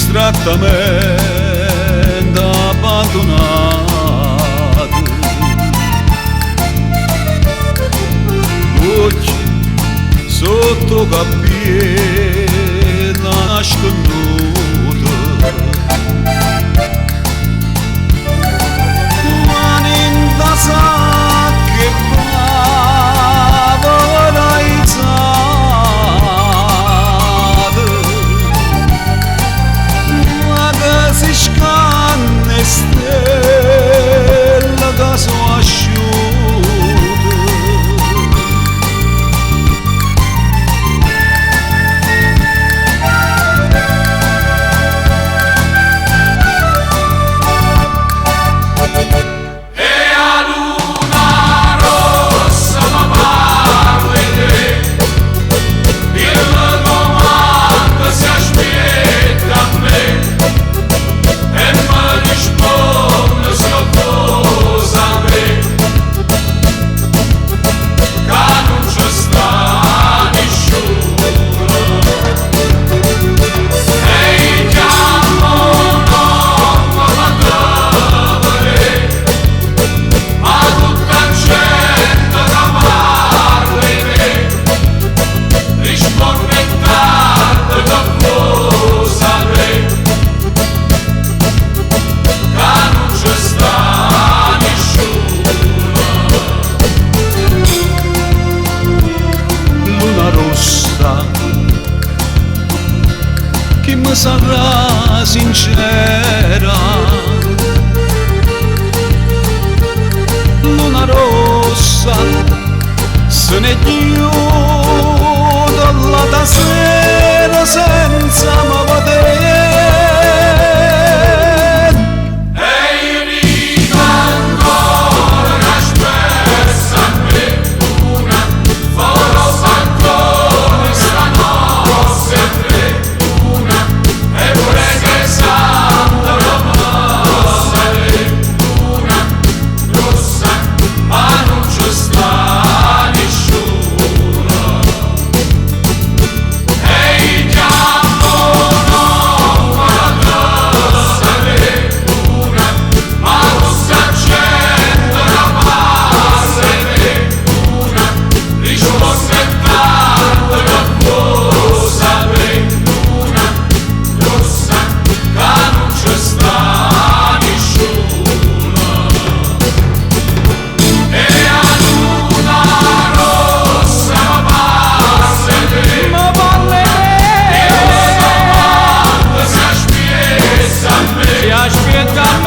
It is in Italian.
distrattamente abbandonati, occhi sotto cappiella nasconduta, mani in tasa che si scanne stella che sono asciute, e a luna rossa mi parli te, il domanda si aspetta a me. chi mi sarà sincera, luna rossa se ne chiude la sera senza me vedere. Aspetta